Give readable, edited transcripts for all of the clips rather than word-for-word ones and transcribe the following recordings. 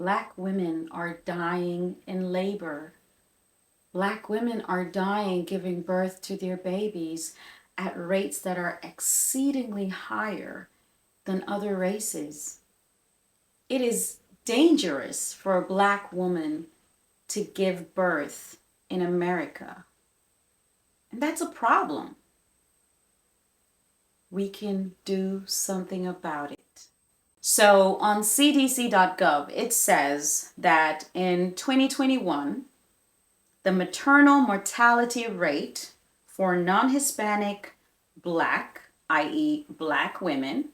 Black women are dying in labor. Black women are dying giving birth to their babies at rates that are exceedingly higher than other races. It is dangerous for a Black woman to give birth in America. And that's a problem. We can do something about it. So on cdc.gov, it says that in 2021, the maternal mortality rate for non-Hispanic Black, i.e. Black women,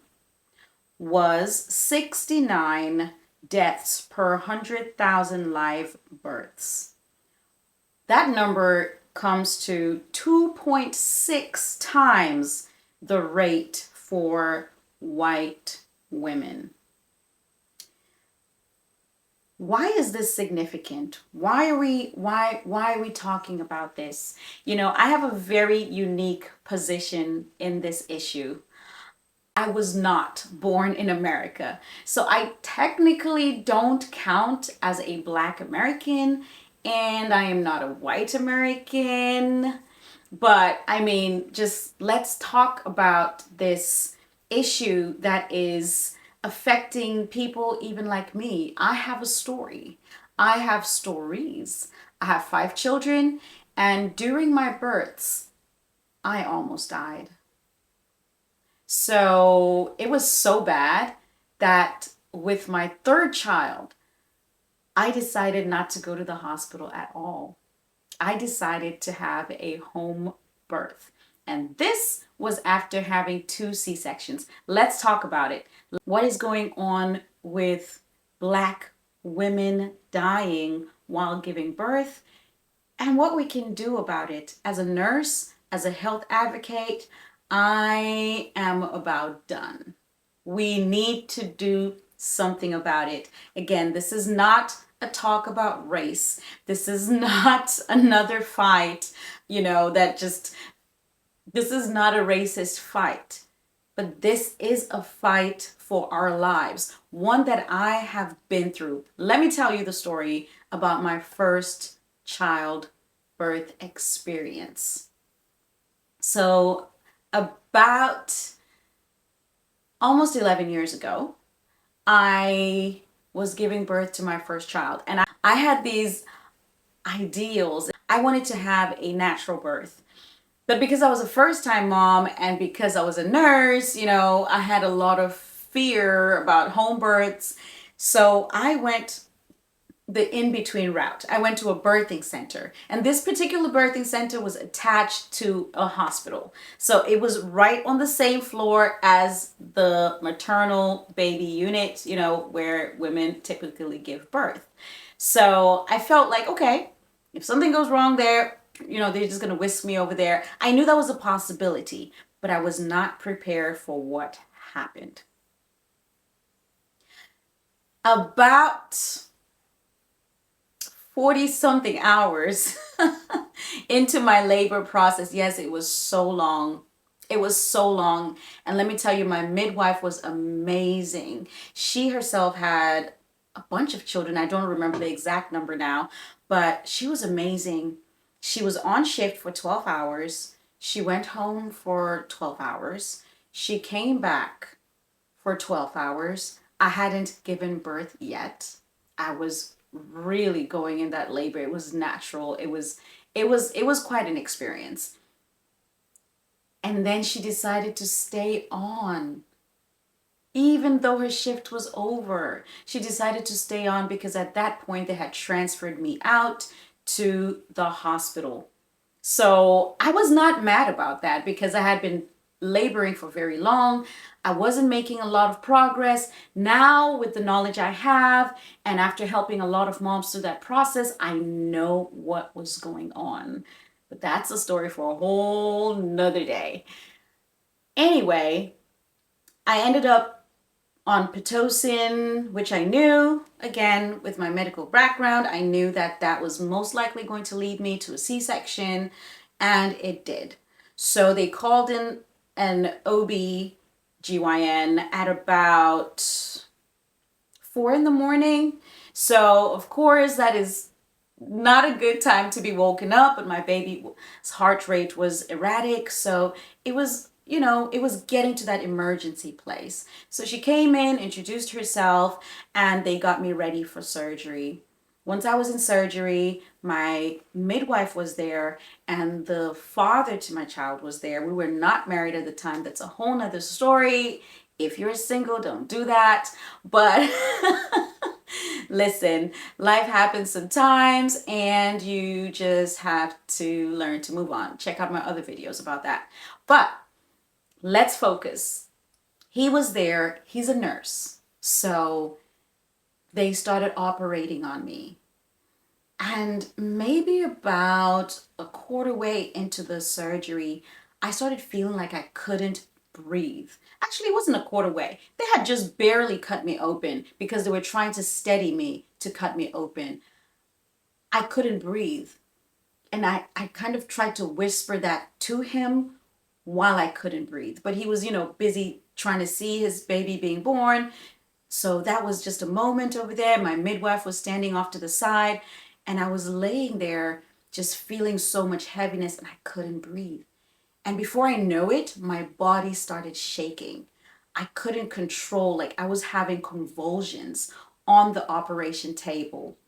was 69 deaths per 100,000 live births. That number comes to 2.6 times the rate for white women. Why is this significant? Why are we talking about this? You know, I have a very unique position in this issue. I was not born in America, so I technically don't count as a Black American, and I am not a white American. But I mean, just let's talk about this issue that is affecting people even like me. I have a story. I have stories. I have 5 children, and during my births, I almost died. So it was so bad that with my 3rd child, I decided not to go to the hospital at all. I decided to have a home birth. And this was after having 2 C-sections. Let's talk about it. What is going on with Black women dying while giving birth and what we can do about it. As a nurse, as a health advocate, I am about done. We need to do something about it. Again, this is not a talk about race. This is not another fight, this is not a racist fight. But this is a fight for our lives, one that I have been through. Let me tell you the story about my first childbirth experience. So about almost 11 years ago, I was giving birth to my first child, and I had these ideals. I wanted to have a natural birth. But because I was a first-time mom and because I was a nurse, I had a lot of fear about home births. So I went the in-between route. I went to a birthing center, and this particular birthing center was attached to a hospital. So it was right on the same floor as the maternal baby unit, where women typically give birth. So I felt like, okay, if something goes wrong there, they're just going to whisk me over there. I knew that was a possibility, but I was not prepared for what happened. About 40 something hours into my labor process. Yes, it was so long. It was so long. And let me tell you, my midwife was amazing. She herself had a bunch of children. I don't remember the exact number now, but she was amazing. She was on shift for 12 hours. She went home for 12 hours. She came back for 12 hours. I hadn't given birth yet. I was really going in that labor. It was natural. It was quite an experience. And then she decided to stay on. Even though her shift was over, she decided to stay on because at that point they had transferred me out to the hospital. So I was not mad about that because I had been laboring for very long. I wasn't making a lot of progress. Now, with the knowledge I have, and after helping a lot of moms through that process, I know what was going on. But that's a story for a whole nother day. Anyway, I ended up on Pitocin, which I knew, again, with my medical background, I knew that that was most likely going to lead me to a C-section, and it did. So they called in an OB-GYN at about 4 in the morning So, of course, that is not a good time to be woken up, but my baby's heart rate was erratic. So it was, it was getting to that emergency place. So she came in, introduced herself, and they got me ready for surgery. Once I was in surgery, my midwife was there and the father to my child was there. We were not married at the time. That's a whole nother story. If you're single, don't do that. But listen, life happens sometimes and you just have to learn to move on. Check out my other videos about that. But let's focus. He was there. He's a nurse. So they started operating on me. And maybe about a quarter way into the surgery, I started feeling like I couldn't breathe. Actually, it wasn't a quarter way. They had just barely cut me open because they were trying to steady me to cut me open. I couldn't breathe. And I kind of tried to whisper that to him while I couldn't breathe. But he was, busy trying to see his baby being born. So that was just a moment over there. My midwife was standing off to the side and I was laying there just feeling so much heaviness and I couldn't breathe. And before I know it, my body started shaking. I couldn't control, like I was having convulsions on the operation table.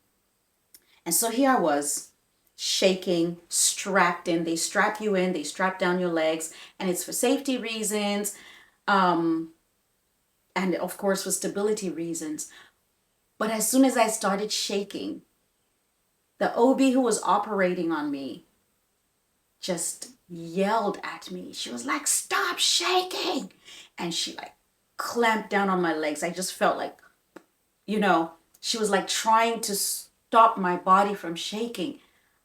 And so here I was, shaking, strapped in. They strap you in, they strap down your legs, and it's for safety reasons. And of course for stability reasons. But as soon as I started shaking, the OB who was operating on me just yelled at me. She was like, "Stop shaking." And she like clamped down on my legs. I just felt like, she was like trying to stop my body from shaking.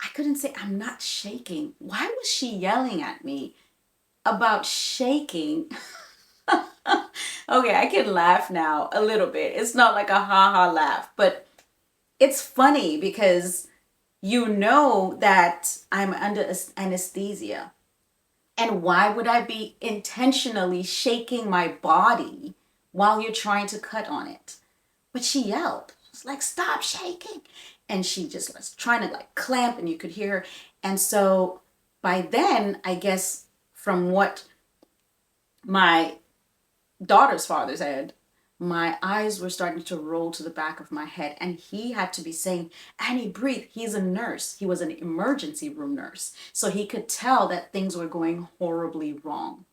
I couldn't say, "I'm not shaking." Why was she yelling at me about shaking? Okay, I can laugh now a little bit. It's not like a ha-ha laugh, but it's funny because that I'm under anesthesia. And why would I be intentionally shaking my body while you're trying to cut on it? But she yelled. She was like, "Stop shaking." And she just was trying to like clamp and you could hear her. And so by then, I guess from what my daughter's father said, my eyes were starting to roll to the back of my head and he had to be saying, "Annie, breathe." He's a nurse. He was an emergency room nurse. So he could tell that things were going horribly wrong.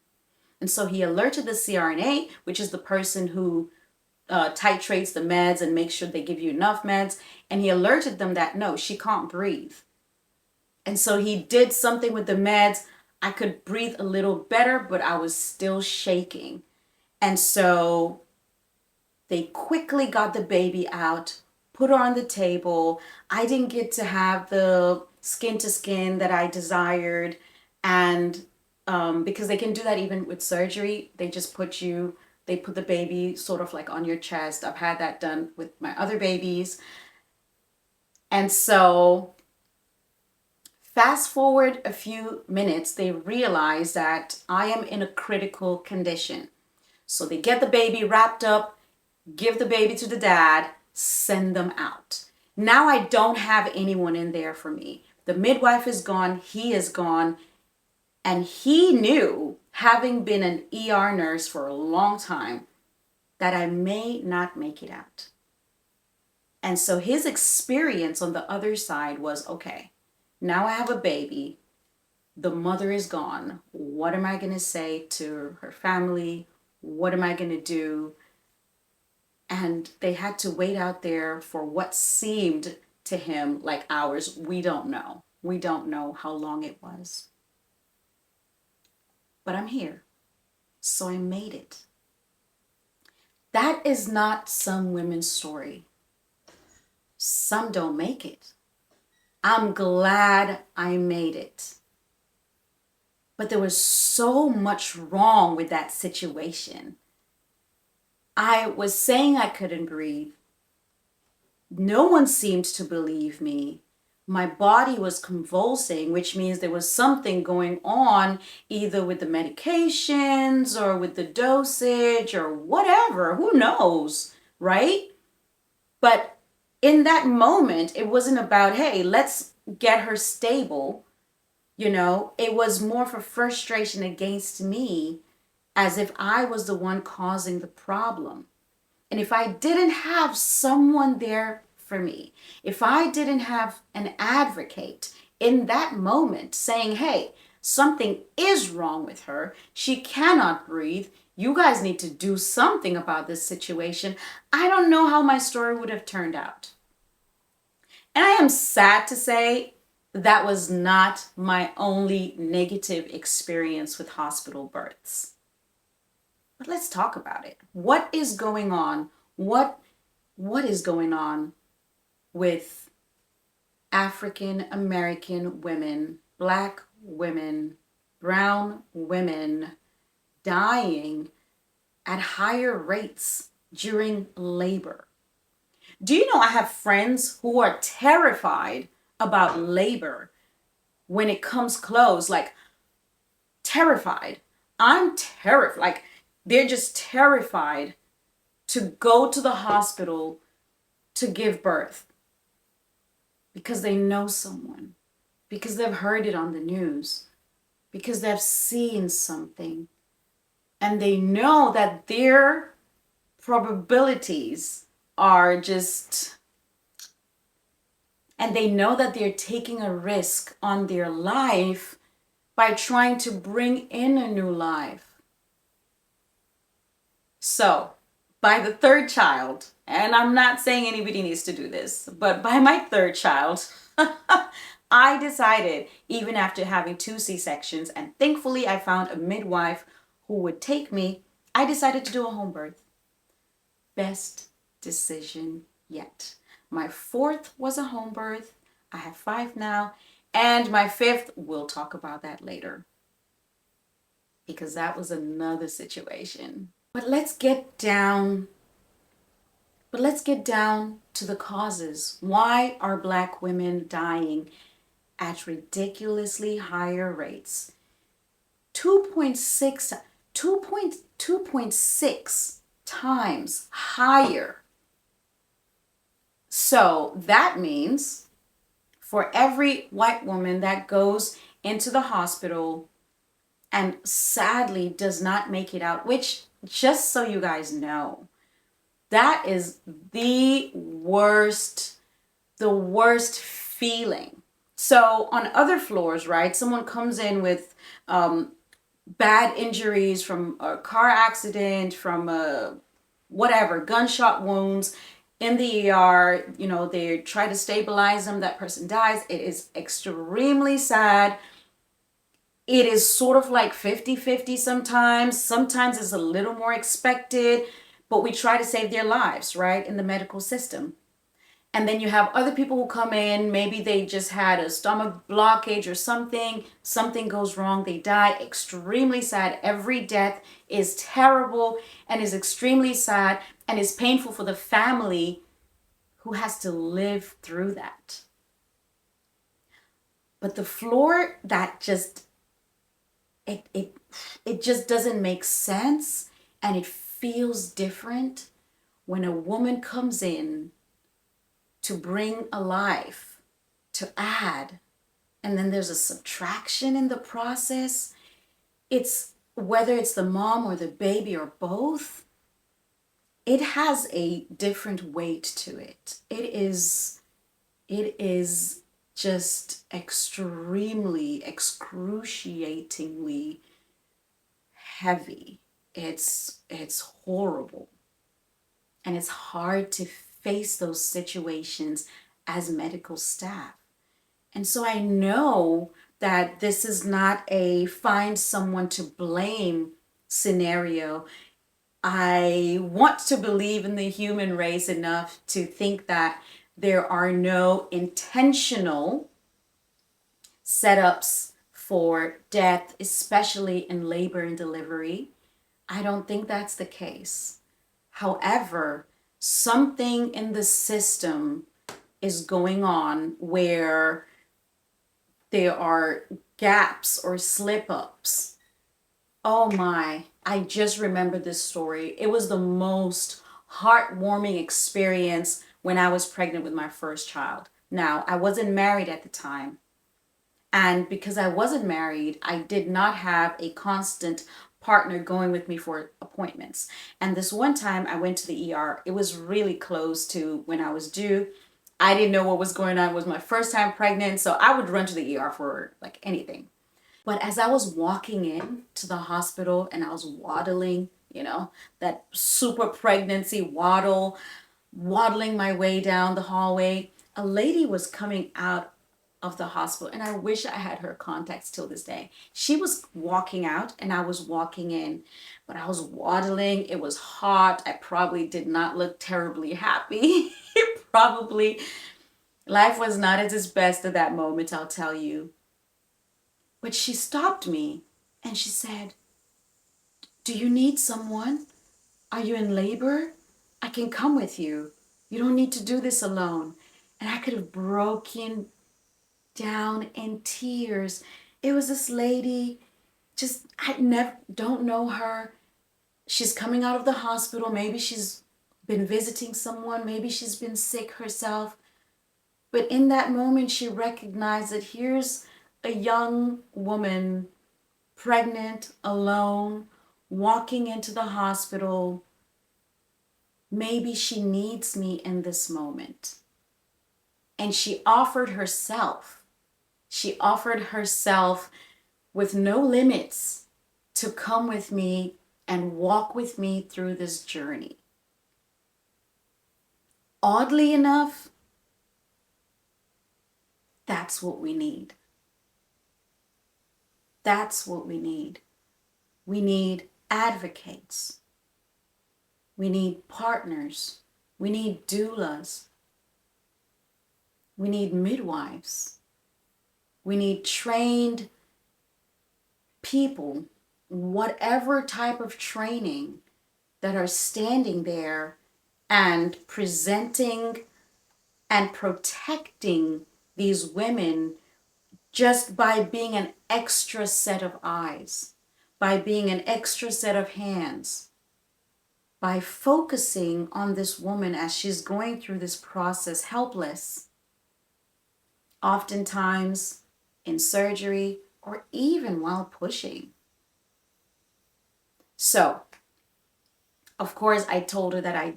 And so he alerted the CRNA, which is the person who titrates the meds and makes sure they give you enough meds. And he alerted them that no, she can't breathe. And so he did something with the meds. I could breathe a little better, but I was still shaking. And so they quickly got the baby out, put her on the table. I didn't get to have the skin to skin that I desired. And because they can do that even with surgery, they put the baby sort of like on your chest. I've had that done with my other babies. And so fast forward a few minutes, they realize that I am in a critical condition. So they get the baby wrapped up, give the baby to the dad, send them out. Now I don't have anyone in there for me. The midwife is gone, he is gone, and he knew, having been an ER nurse for a long time, that I may not make it out. And so his experience on the other side was, okay, now I have a baby, the mother is gone. What am I going to say to her family? What am I going to do? And they had to wait out there for what seemed to him like hours. We don't know. We don't know how long it was. But I'm here. So I made it. That is not some women's story. Some don't make it. I'm glad I made it. But there was so much wrong with that situation. I was saying I couldn't breathe. No one seemed to believe me. My body was convulsing, which means there was something going on either with the medications or with the dosage or whatever. Who knows, right? But in that moment, it wasn't about, hey, let's get her stable. It was more for frustration against me, as if I was the one causing the problem. And if I didn't have someone there for me, if I didn't have an advocate in that moment saying, hey, something is wrong with her, she cannot breathe, you guys need to do something about this situation, I don't know how my story would have turned out. And I am sad to say that was not my only negative experience with hospital births. But let's talk about it. What is going on? What is going on with African American women, Black women, brown women dying at higher rates during labor? Do you know I have friends who are terrified about labor when it comes close? Like, terrified. I'm terrified. Like, they're just terrified to go to the hospital to give birth because they know someone, because they've heard it on the news, because they've seen something, and they know that their probabilities are just, and they know that they're taking a risk on their life by trying to bring in a new life. So, by the third child, and I'm not saying anybody needs to do this, but by my third child, I decided, even after having 2 C-sections, and thankfully I found a midwife who would take me, I decided to do a home birth. Best decision yet. My 4th was a home birth. I have 5 now. And my 5th, we'll talk about that later, because that was another situation. But let's get down to the causes. Why are Black women dying at ridiculously higher rates? 2.6 times higher. So that means for every white woman that goes into the hospital and sadly does not make it out, which, just so you guys know, that is the worst feeling. So on other floors, right, someone comes in with bad injuries from a car accident, from whatever, gunshot wounds in the ER, they try to stabilize them, that person dies. It is extremely sad. It is sort of like 50-50 sometimes. Sometimes it's a little more expected, but we try to save their lives, right, in the medical system. And then you have other people who come in, maybe they just had a stomach blockage or something goes wrong, they die. Extremely sad. Every death is terrible and is extremely sad and is painful for the family who has to live through that. But the floor that just, it just doesn't make sense, and it feels different when a woman comes in to bring a life, to add, and then there's a subtraction in the process. It's whether it's the mom or the baby or both, it has a different weight to it. It is just extremely, excruciatingly heavy. It's horrible. And it's hard to face those situations as medical staff. And so I know that this is not a find someone to blame scenario. I want to believe in the human race enough to think that there are no intentional setups for death, especially in labor and delivery. I don't think that's the case. However, something in the system is going on where there are gaps or slip-ups. Oh my, I just remember this story. It was the most heartwarming experience when I was pregnant with my first child. Now, I wasn't married at the time. And because I wasn't married, I did not have a constant partner going with me for appointments. And this one time I went to the ER. It was really close to when I was due. I didn't know what was going on. It was my first time pregnant, so I would run to the ER for like anything. But as I was walking in to the hospital and I was waddling, that super pregnancy waddle, waddling my way down the hallway, a lady was coming out of the hospital, and I wish I had her contacts till this day. She was walking out and I was walking in, but I was waddling. It was hot. I probably did not look terribly happy. Probably life was not at its best at that moment, I'll tell you. But she stopped me and she said, "Do you need someone? Are you in labor? I can come with you. You don't need to do this alone." And I could have broken down in tears. It was this lady, just I never don't know her. She's coming out of the hospital. Maybe she's been visiting someone. Maybe she's been sick herself. But in that moment, she recognized that here's a young woman, pregnant, alone, walking into the hospital. Maybe she needs me in this moment. And she offered herself. She offered herself with no limits to come with me and walk with me through this journey. Oddly enough, that's what we need. That's what we need. We need advocates. We need partners. We need doulas. We need midwives. We need trained people, whatever type of training, that are standing there and presenting and protecting these women just by being an extra set of eyes, by being an extra set of hands, by focusing on this woman as she's going through this process helpless, oftentimes in surgery or even while pushing. So, of course, I told her that I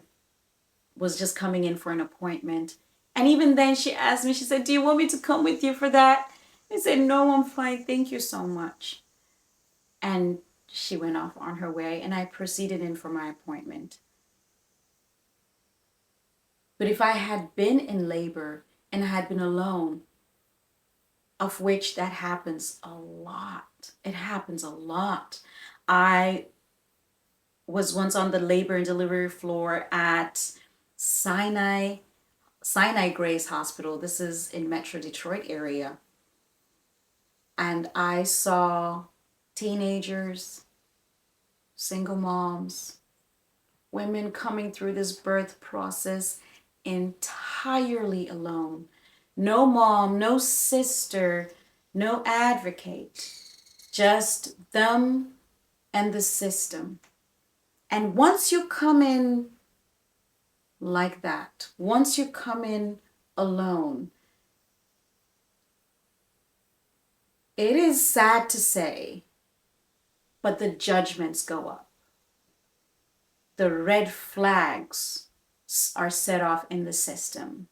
was just coming in for an appointment. And even then she asked me, she said, "Do you want me to come with you for that?" I said, "No, I'm fine. Thank you so much." And she went off on her way and I proceeded in for my appointment. But if I had been in labor and I had been alone, of which that happens a lot. It happens a lot. I was once on the labor and delivery floor at Sinai Grace Hospital. This is in Metro Detroit area. And I saw teenagers, single moms, women coming through this birth process entirely alone. No mom, no sister, no advocate, just them and the system. And once you come in like that, once you come in alone, it is sad to say, but the judgments go up. The red flags are set off in the system.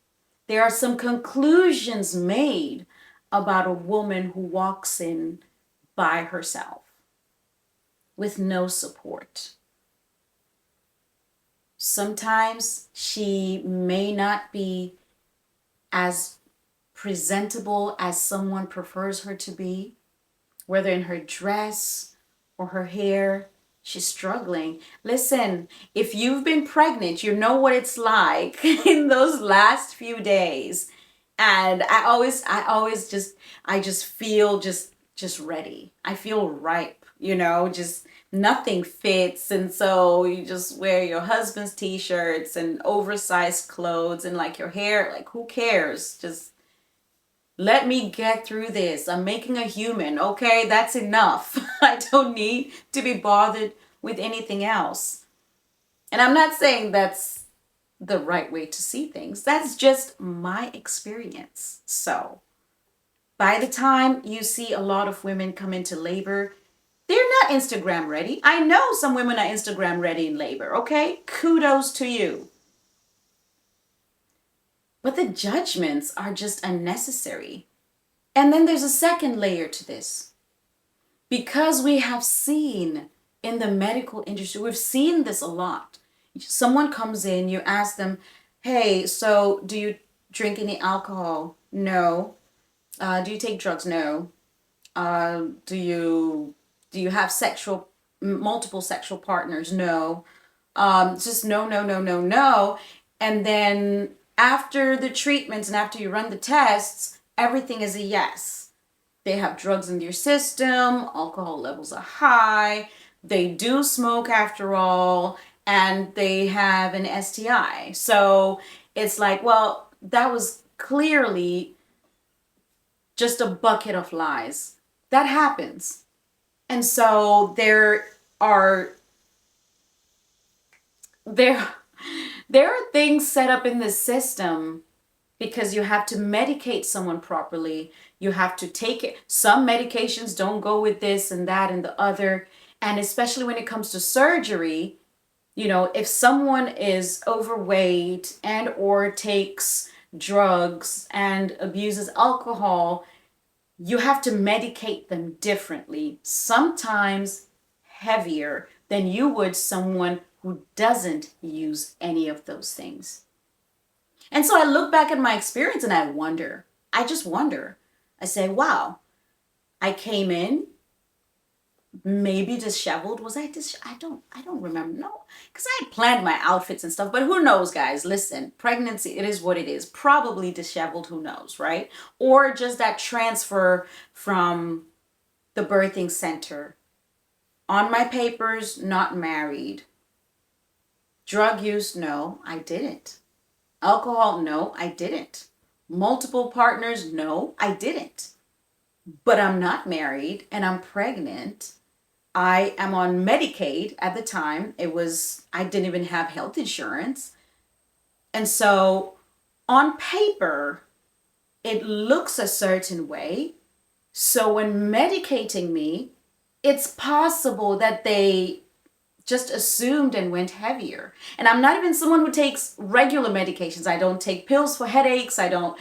There are some conclusions made about a woman who walks in by herself with no support. Sometimes she may not be as presentable as someone prefers her to be, whether in her dress or her hair. She's struggling. Listen, if you've been pregnant, you know what it's like in those last few days. And I just feel just ready. I feel ripe, just nothing fits. And so you just wear your husband's t-shirts and oversized clothes and like your hair, like who cares? Just let me get through this. I'm making a human, okay? That's enough. I don't need to be bothered with anything else. And I'm not saying that's the right way to see things. That's just my experience. So by the time you see a lot of women come into labor, they're not Instagram ready. I know some women are Instagram ready in labor, okay? Kudos to you. But the judgments are just unnecessary. And then there's a second layer to this. Because we have seen in the medical industry, we've seen this a lot. Someone comes in, you ask them, hey, so do you drink any alcohol? No. Do you take drugs? No. Do you have multiple sexual partners? No. It's just no, no, no, no, no. And then after the treatments and after you run the tests, everything is a yes. They have drugs in their system, alcohol levels are high, they do smoke after all, and they have an STI. So it's like, well, that was clearly just a bucket of lies. That happens. And so are there there are things set up in the system because you have to medicate someone properly. You have to take it. Some medications don't go with this and that and the other. And especially when it comes to surgery, if someone is overweight and or takes drugs and abuses alcohol, you have to medicate them differently, sometimes heavier than you would someone who doesn't use any of those things. And so I look back at my experience and I just wonder. I say, wow, I came in maybe disheveled. Was I I don't remember. No, because I had planned my outfits and stuff, but who knows, guys? Listen, pregnancy, it is what it is. Probably disheveled, who knows, right? Or just that transfer from the birthing center. On my papers, not married. Drug use, no, I didn't. Alcohol, no, I didn't. Multiple partners, no, I didn't. But I'm not married and I'm pregnant. I am on Medicaid at the time. I didn't even have health insurance. And so on paper, it looks a certain way. So when medicating me, it's possible that they just assumed and went heavier. And I'm not even someone who takes regular medications. I don't take pills for headaches. I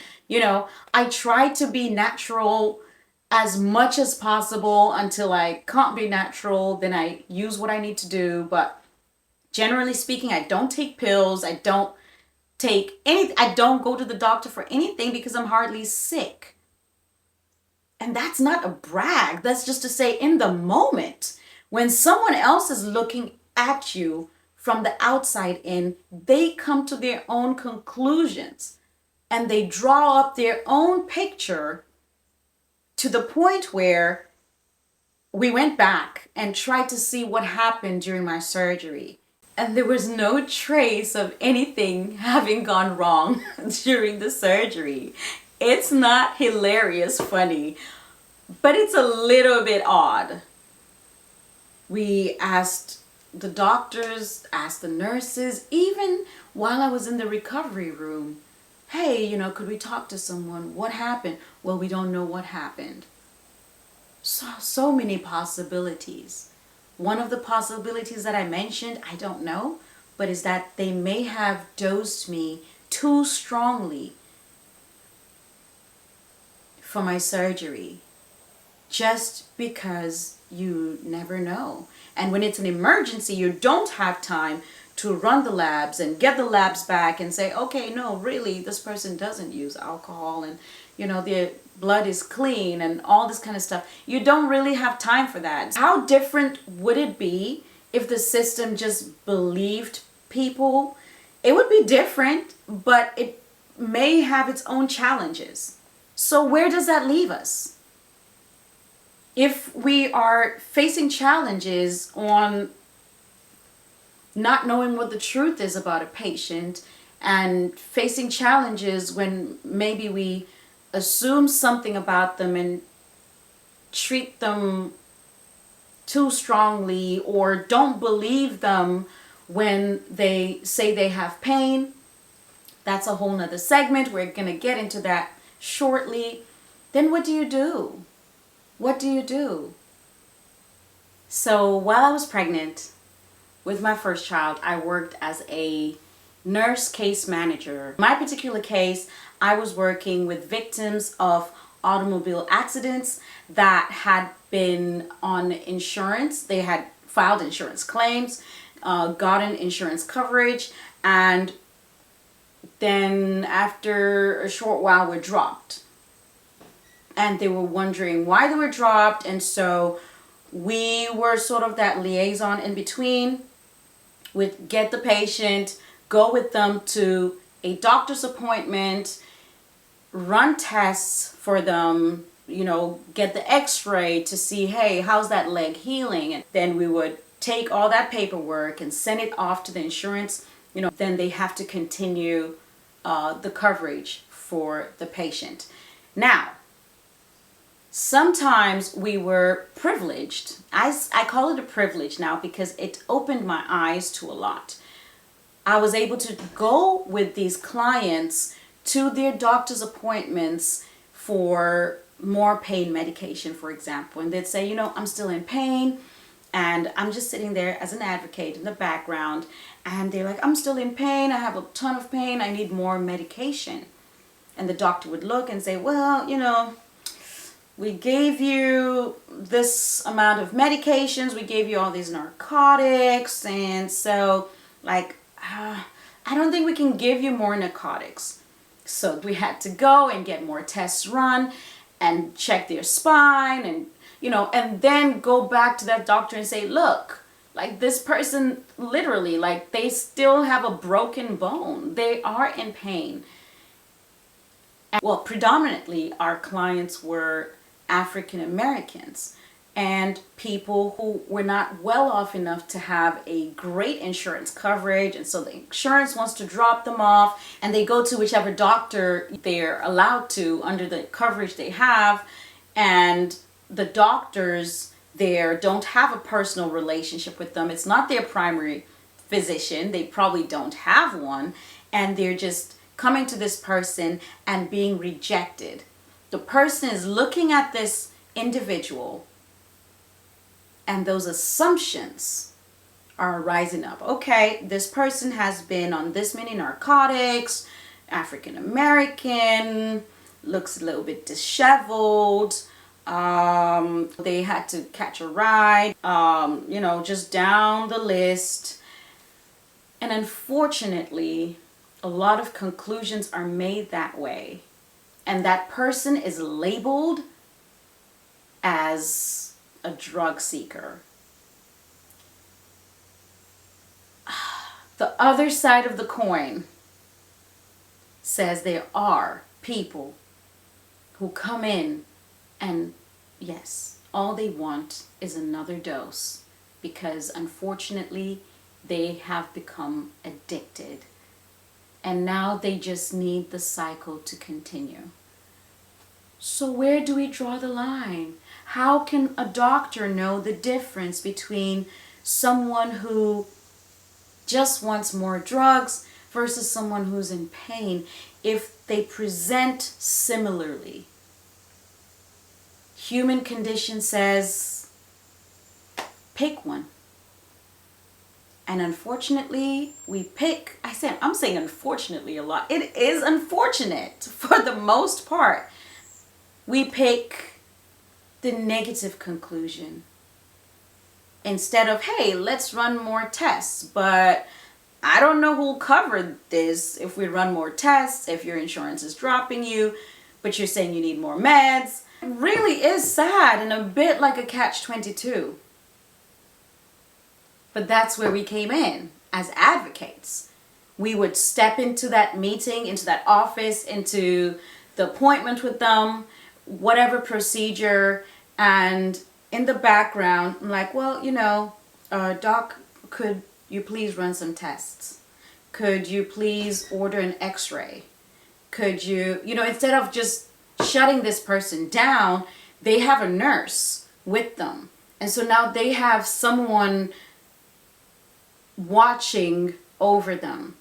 try to be natural as much as possible until I can't be natural. Then I use what I need to do. But generally speaking, I don't take pills. I don't go to the doctor for anything because I'm hardly sick. And that's not a brag. That's just to say, in the moment, when someone else is looking at you from the outside in, they come to their own conclusions and they draw up their own picture to the point where we went back and tried to see what happened during my surgery. And there was no trace of anything having gone wrong during the surgery. It's not hilarious funny, but it's a little bit odd. We asked the doctors, asked the nurses, even while I was in the recovery room, hey, could we talk to someone? What happened? Well, we don't know what happened. So many possibilities. One of the possibilities that I mentioned, I don't know, but is that they may have dosed me too strongly for my surgery, just because you never know. And when it's an emergency, you don't have time to run the labs and get the labs back and say, okay, no, really, this person doesn't use alcohol and, their blood is clean and all this kind of stuff. You don't really have time for that. How different would it be if the system just believed people? It would be different, but it may have its own challenges. So where does that leave us? If we are facing challenges on not knowing what the truth is about a patient and facing challenges when maybe we assume something about them and treat them too strongly or don't believe them when they say they have pain, That's a whole nother segment. We're going to get into that shortly. Then what do you do? What do you do? So while I was pregnant with my first child, I worked as a nurse case manager. In my particular case, I was working with victims of automobile accidents that had been on insurance. They had filed insurance claims, gotten insurance coverage, and then after a short while were dropped. And they were wondering why they were dropped, and so we were sort of that liaison in between. We'd get the patient, go with them to a doctor's appointment, run tests for them, get the x-ray to see, hey, how's that leg healing? And then we would take all that paperwork and send it off to the insurance. Then they have to continue the coverage for the patient. Now, sometimes we were privileged. I call it a privilege now because it opened my eyes to a lot. I was able to go with these clients to their doctor's appointments for more pain medication, for example. And they'd say, I'm still in pain. And I'm just sitting there as an advocate in the background. And they're like, I'm still in pain. I have a ton of pain. I need more medication. And the doctor would look and say, well, we gave you this amount of medications. We gave you all these narcotics. And so, I don't think we can give you more narcotics. So we had to go and get more tests run and check their spine and, and then go back to that doctor and say, look, this person literally, they still have a broken bone. They are in pain. And, well, predominantly our clients were African Americans and people who were not well off enough to have a great insurance coverage, and so the insurance wants to drop them off and they go to whichever doctor they're allowed to under the coverage they have, and the doctors there don't have a personal relationship with them. It's not their primary physician. They probably don't have one, and they're just coming to this person and being rejected. The person is looking at this individual and those assumptions are rising up. Okay, this person has been on this many narcotics, African American, looks a little bit disheveled, they had to catch a ride, just down the list. And unfortunately, a lot of conclusions are made that way. And that person is labeled as a drug seeker. The other side of the coin says there are people who come in and, yes, all they want is another dose because unfortunately they have become addicted. And now they just need the cycle to continue. So where do we draw the line? How can a doctor know the difference between someone who just wants more drugs versus someone who's in pain if they present similarly? Human condition says, pick one. And unfortunately, I'm saying unfortunately a lot. It is unfortunate for the most part. We pick the negative conclusion instead of, hey, let's run more tests. But I don't know who'll cover this if we run more tests, if your insurance is dropping you, but you're saying you need more meds. It really is sad and a bit like a catch-22. But that's where we came in as advocates. We would step into that meeting, into that office, into the appointment with them, whatever procedure, and in the background, I'm like, well, doc, could you please run some tests? Could you please order an x-ray? Could you, instead of just shutting this person down, they have a nurse with them. And so now they have someone watching over them.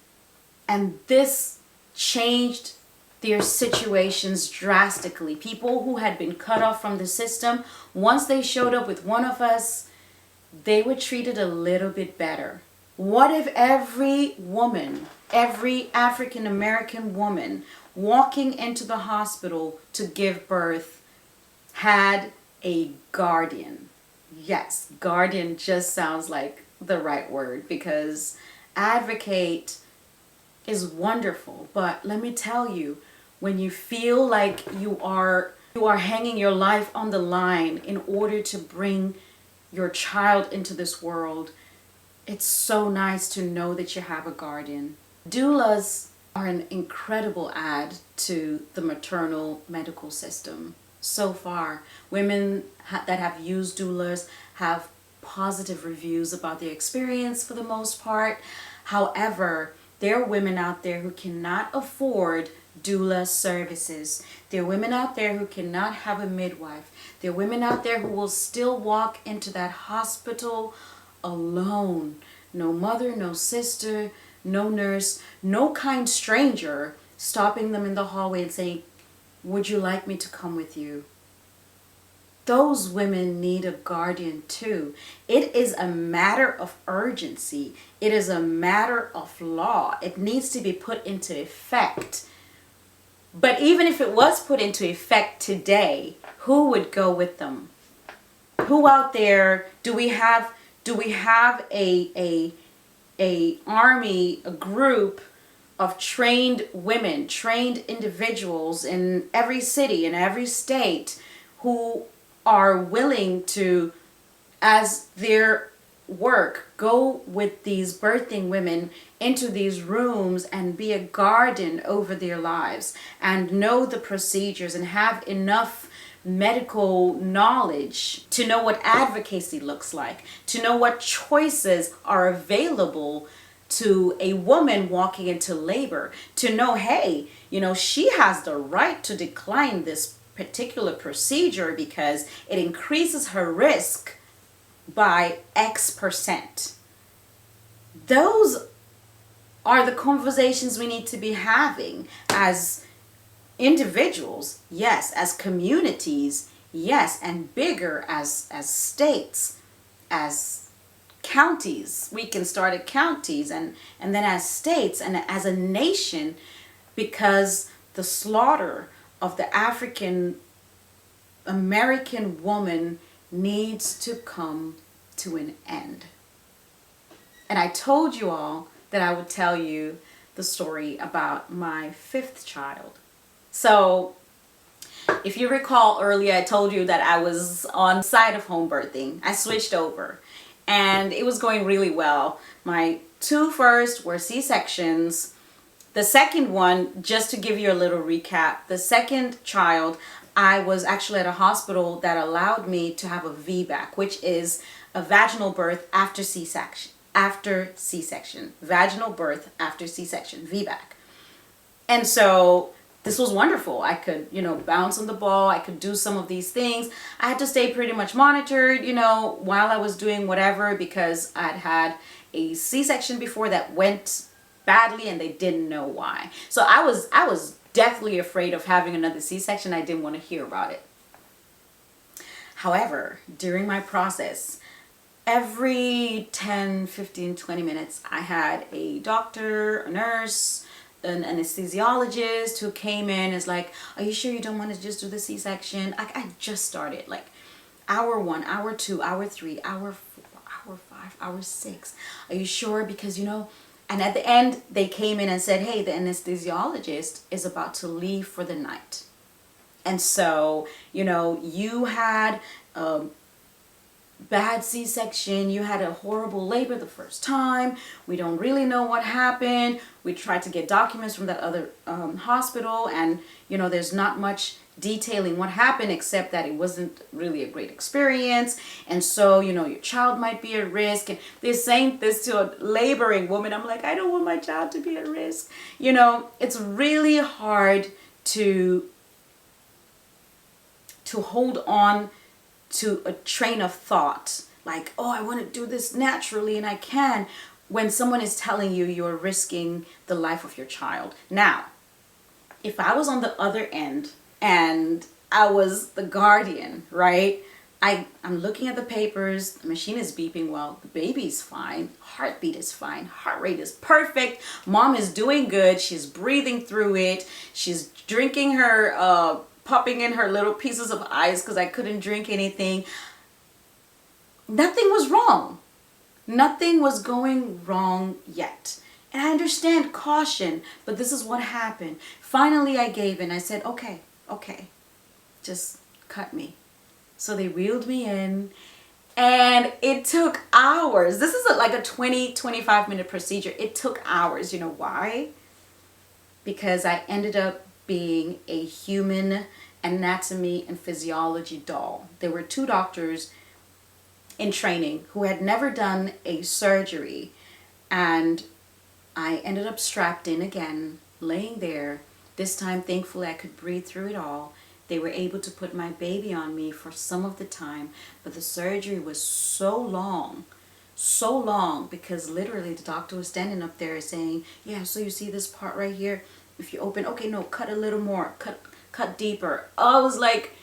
And this changed their situations drastically. People who had been cut off from the system, once they showed up with one of us, they were treated a little bit better. What if every woman, every African American woman walking into the hospital to give birth had a guardian? Yes, guardian just sounds like the right word, because advocate is wonderful, but let me tell you, when you feel like you are hanging your life on the line in order to bring your child into this world, it's so nice to know that you have a guardian. Doulas are an incredible add to the maternal medical system. So far, women that have used doulas have positive reviews about their experience for the most part. However, there are women out there who cannot afford doula services. There are women out there who cannot have a midwife. There are women out there who will still walk into that hospital alone. No mother, no sister, no nurse, no kind stranger stopping them in the hallway and saying, "Would you like me to come with you?" Those women need a guardian too. It is a matter of urgency. It is a matter of law. It needs to be put into effect. But even if it was put into effect today, who would go with them? Who out there do we have a army, a group of trained women, trained individuals in every city, in every state, who are willing to, as their work, go with these birthing women into these rooms and be a guardian over their lives and know the procedures and have enough medical knowledge to know what advocacy looks like, to know what choices are available to a woman walking into labor, to know, hey, she has the right to decline this particular procedure because it increases her risk by X%. Those are the conversations we need to be having as individuals, yes, as communities, yes, and bigger as states, as counties. We can start at counties and then as states and as a nation, because the slaughter of the African American woman needs to come to an end. And I told you all that I would tell you the story about my 5th child. So if you recall earlier, I told you that I was on the side of home birthing. I switched over and it was going really well. My 2 first were C-sections. The second one, just to give you a little recap, the second child, I was actually at a hospital that allowed me to have a VBAC, which is a vaginal birth after C-section. Vaginal birth after C-section, VBAC. And so this was wonderful. I could, bounce on the ball. I could do some of these things. I had to stay pretty much monitored, while I was doing whatever, because I'd had a C-section before that went badly and they didn't know why. So I was deathly afraid of having another C-section. I didn't want to hear about it. However, during my process, every 10, 15, 20 minutes, I had a doctor, a nurse, an anesthesiologist who came in and is like, "Are you sure you don't want to just do the C-section?" I just started, like hour 1, hour 2, hour 3, hour 4, hour 5, hour 6. Are you sure? Because, and at the end, they came in and said, "Hey, the anesthesiologist is about to leave for the night. And so, you had bad C-section, you had a horrible labor the first time. We don't really know what happened. We tried to get documents from that other hospital, and there's not much detailing what happened except that it wasn't really a great experience, and so your child might be at risk." And they're saying this to a laboring woman. I'm like, I don't want my child to be at risk. It's really hard to hold on to a train of thought like, "Oh, I want to do this naturally and I can," when someone is telling you you're risking the life of your child. Now, if I was on the other end and I was the guardian, right? I'm looking at the papers, the machine is beeping well, the baby's fine, heartbeat is fine, heart rate is perfect, mom is doing good, she's breathing through it, she's drinking her, popping in her little pieces of ice because I couldn't drink anything. Nothing was wrong. Nothing was going wrong yet. And I understand caution, but this is what happened. Finally, I gave in. I said, okay, just cut me. So they wheeled me in, and it took hours. This is like a 25 minute procedure. It took hours. You know why? Because I ended up being a human anatomy and physiology doll. There were two doctors in training who had never done a surgery, and I ended up strapped in again, laying there. This time, thankfully, I could breathe through it all. They were able to put my baby on me for some of the time, but the surgery was so long, because literally the doctor was standing up there saying, yeah, so you see this part right here? If you open, okay, no, cut a little more, cut deeper. I was like,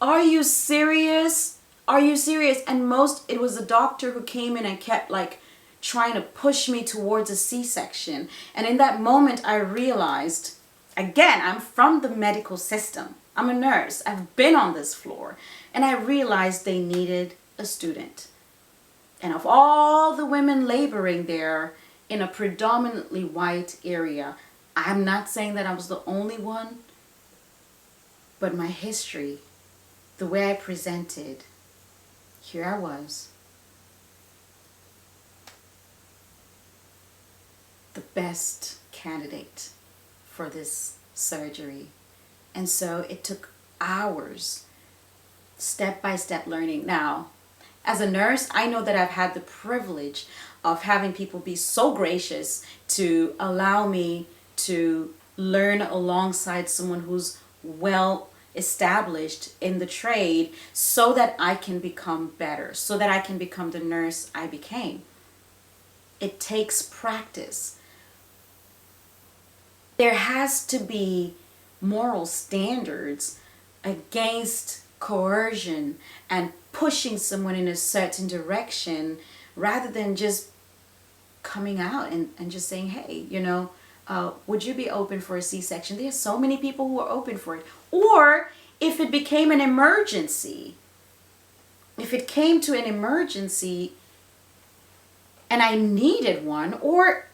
are you serious? Are you serious? And it was the doctor who came in and kept like trying to push me towards a C-section. And in that moment, I realized, again, I'm from the medical system. I'm a nurse. I've been on this floor. And I realized they needed a student. And of all the women laboring there in a predominantly white area, I'm not saying that I was the only one, but my history, the way I presented, here I was, the best candidate for this surgery. And so it took hours, step-by-step learning. Now, as a nurse, I know that I've had the privilege of having people be so gracious to allow me to learn alongside someone who's well established in the trade so that I can become better, so that I can become the nurse I became. It takes practice. There has to be moral standards against coercion and pushing someone in a certain direction rather than just coming out and just saying, hey, would you be open for a C-section? There's so many people who are open for it. Or if it became an emergency, if it came to an emergency and I needed one, or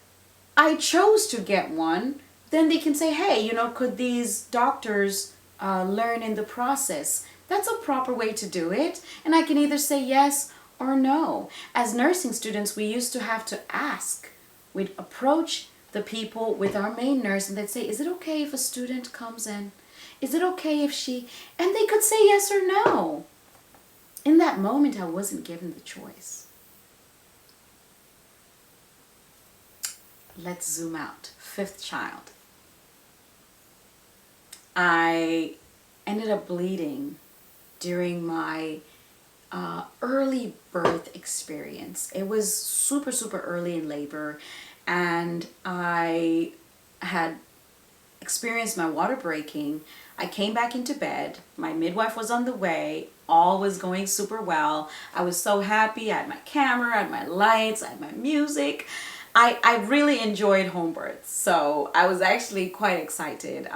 I chose to get one, then they can say, hey, could these doctors learn in the process? That's a proper way to do it. And I can either say yes or no. As nursing students, we used to have to ask. We'd approach the people with our main nurse and they'd say, is it okay if a student comes in? Is it okay if she... And they could say yes or no. In that moment, I wasn't given the choice. Let's zoom out. 5th child. I ended up bleeding during my early birth experience. It was super, super early in labor, and I had experienced my water breaking. I came back into bed. My midwife was on the way. All was going super well. I was so happy. I had my camera, I had my lights, I had my music. I really enjoyed home births, so I was actually quite excited.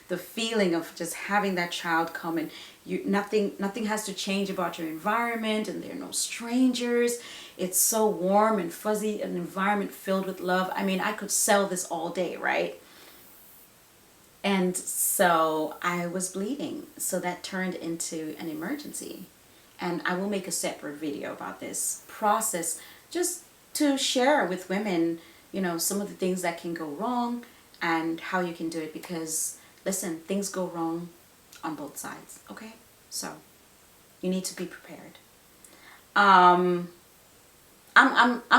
The feeling of just having that child come, and nothing has to change about your environment, and there are no strangers. It's so warm and fuzzy, an environment filled with love. I mean, I could sell this all day, right? And so I was bleeding, so that turned into an emergency. And I will make a separate video about this process, just to share with women, some of the things that can go wrong and how you can do it, because listen, things go wrong on both sides, okay? So you need to be prepared. I'm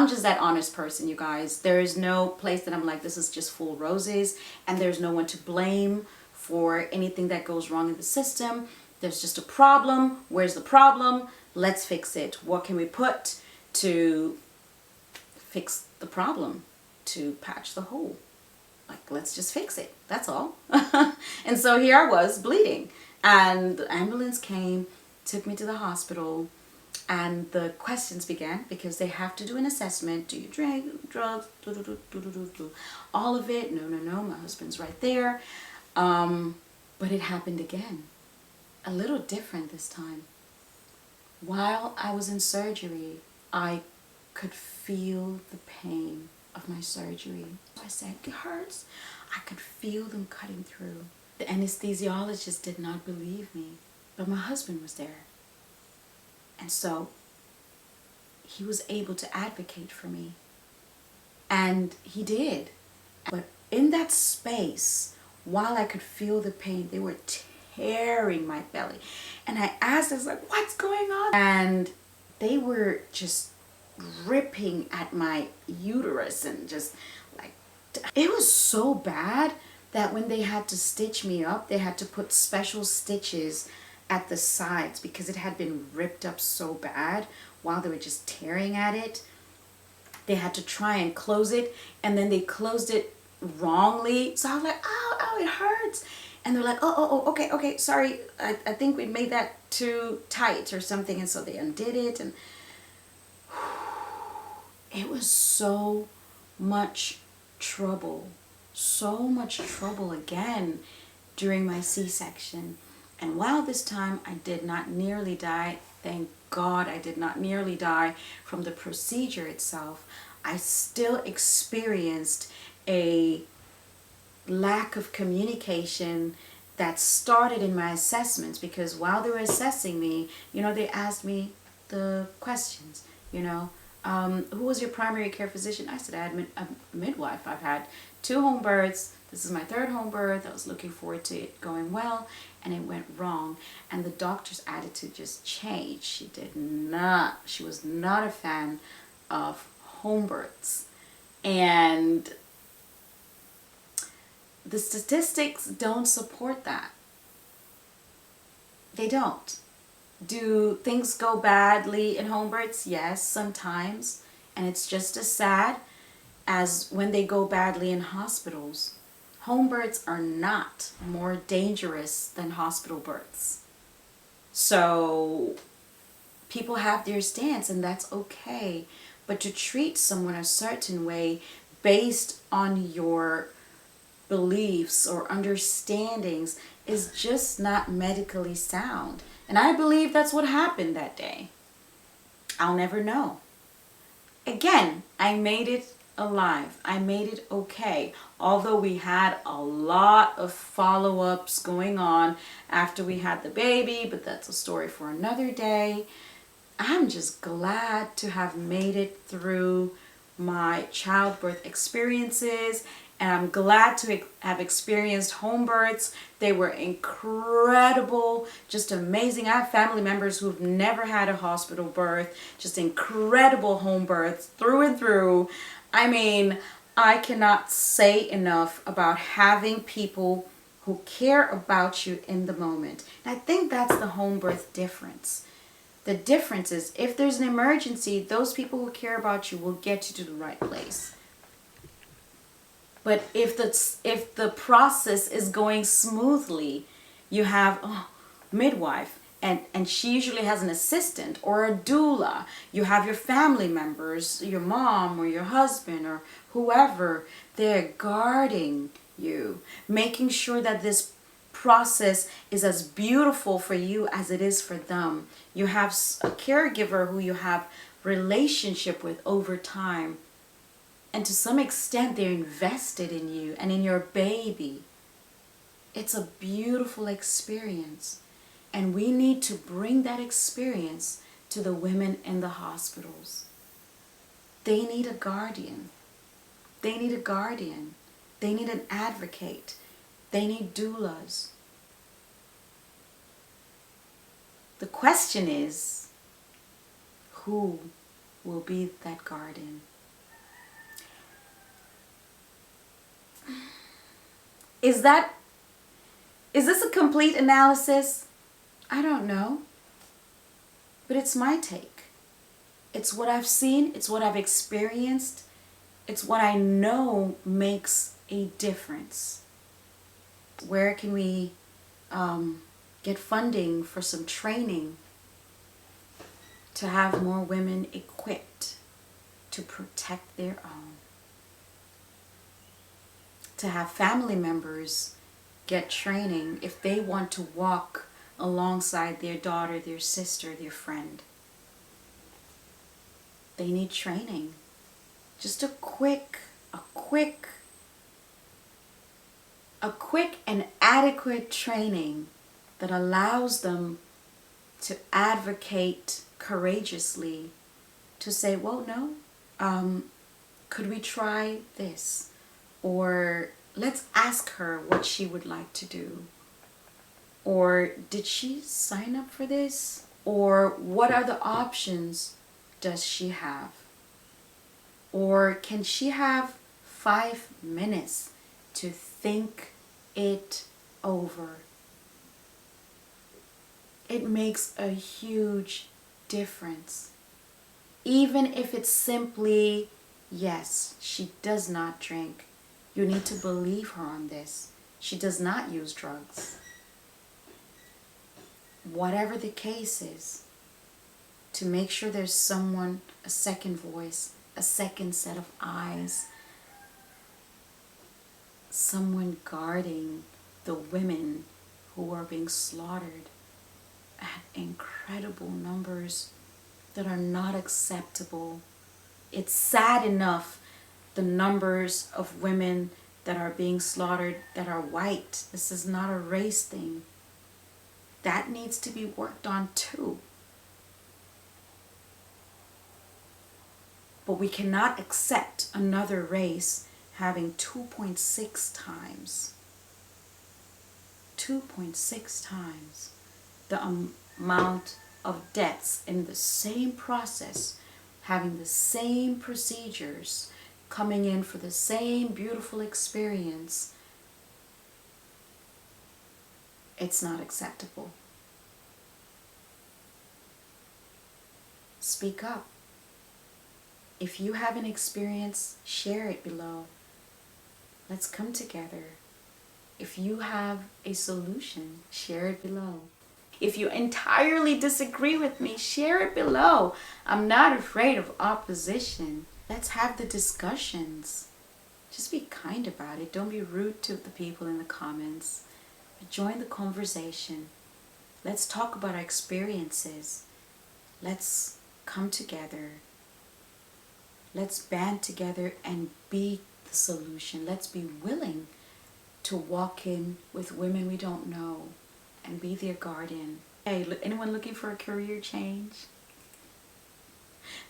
just that honest person, you guys. There is no place that I'm like, this is just full roses, and there's no one to blame for anything that goes wrong in the system. There's just a problem. Where's the problem? Let's fix it. What can we put to fix the problem, to patch the hole? Like, let's just fix it. That's all. And so here I was bleeding. And the ambulance came, took me to the hospital. And the questions began because they have to do an assessment. Do you drink drugs? All of it. No, no, no. My husband's right there. But it happened again. A little different this time. While I was in surgery, I could feel the pain of my surgery. I said, it hurts. I could feel them cutting through. The anesthesiologist did not believe me, but my husband was there. And so he was able to advocate for me. And he did. But in that space, while I could feel the pain, they were tearing my belly. And I asked, I was like, what's going on? And they were just ripping at my uterus and just like, it was so bad that when they had to stitch me up, they had to put special stitches at the sides because it had been ripped up so bad while they were just tearing at it. They had to try and close it, and then they closed it wrongly. So I was like, oh, it hurts. And they're like, oh, okay, sorry. I think we made that too tight or something. And so they undid it, and it was so much trouble again during my C-section. And while this time I did not nearly die, thank God I did not nearly die from the procedure itself, I still experienced a lack of communication that started in my assessments, because while they were assessing me, they asked me the questions, who was your primary care physician? I said I had a midwife. I've had 2 home births. This is my 3rd home birth. I was looking forward to it going well, and it went wrong. And the doctor's attitude just changed. She was not a fan of home births. And the statistics don't support that. They don't. Do things go badly in home births? Yes, sometimes. And it's just as sad as when they go badly in hospitals. Home births are not more dangerous than hospital births. So people have their stance, and that's okay. But to treat someone a certain way based on your beliefs or understandings is just not medically sound. And I believe that's what happened that day. I'll never know. Again, I made it alive. I made it okay. Although we had a lot of follow-ups going on after we had the baby, but that's a story for another day. I'm just glad to have made it through my childbirth experiences, and I'm glad to have experienced home births. They were incredible, just amazing. I have family members who've never had a hospital birth, just incredible home births through and through. I mean, I cannot say enough about having people who care about you in the moment. And I think that's the home birth difference. The difference is, if there's an emergency, those people who care about you will get you to the right place. But if the process is going smoothly, you have a midwife, and she usually has an assistant or a doula. You have your family members, your mom or your husband or whoever. They're guarding you, making sure that this process is as beautiful for you as it is for them. You have a caregiver who you have relationship with over time. And to some extent, they're invested in you and in your baby. It's a beautiful experience. And we need to bring that experience to the women in the hospitals. They need a guardian. They need a guardian. They need an advocate. They need doulas. The question is, who will be that guardian? Is this a complete analysis? I don't know. But it's my take. It's what I've seen. It's what I've experienced. It's what I know makes a difference? Where can we get funding for some training to have more women equipped to protect their own? To have family members get training if they want to walk alongside their daughter, their sister, their friend. They need training. Just a quick and adequate training that allows them to advocate courageously, to say, well, no, could we try this? Or let's ask her what she would like to do. Or did she sign up for this? Or what other options does she have? Or can she have 5 minutes to think it over? It makes a huge difference. Even if it's simply, yes, she does not drink. You need to believe her on this. She does not use drugs. Whatever the case is, to make sure there's someone, a second voice, a second set of eyes, someone guarding the women who are being slaughtered at incredible numbers that are not acceptable. It's sad enough, the numbers of women that are being slaughtered that are white. This is not a race thing. That needs to be worked on too. But we cannot accept another race having 2.6 times the amount of deaths in the same process, having the same procedures, coming in for the same beautiful experience. It's not acceptable. Speak up. If you have an experience, share it below. Let's come together. If you have a solution, share it below. If you entirely disagree with me, share it below. I'm not afraid of opposition. Let's have the discussions. Just be kind about it. Don't be rude to the people in the comments. Join the conversation. Let's talk about our experiences. Let's come together. Let's band together and be the solution. Let's be willing to walk in with women we don't know and be their guardian. Hey, anyone looking for a career change?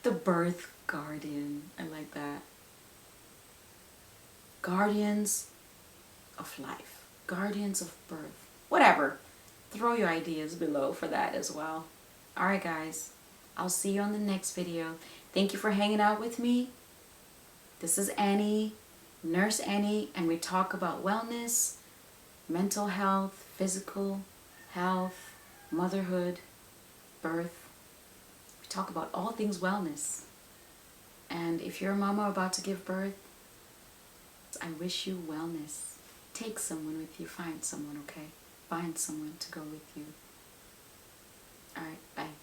The birth guardian. I like that. Guardians of life. Guardians of birth. Whatever. Throw your ideas below for that as well. Alright guys. I'll see you on the next video. Thank you for hanging out with me. This is Annie, Nurse Annie, and we talk about wellness, mental health, physical health, motherhood, birth. We talk about all things wellness. And if you're a mama about to give birth, I wish you wellness. Take someone with you. Find someone, okay? Find someone to go with you. Alright, bye.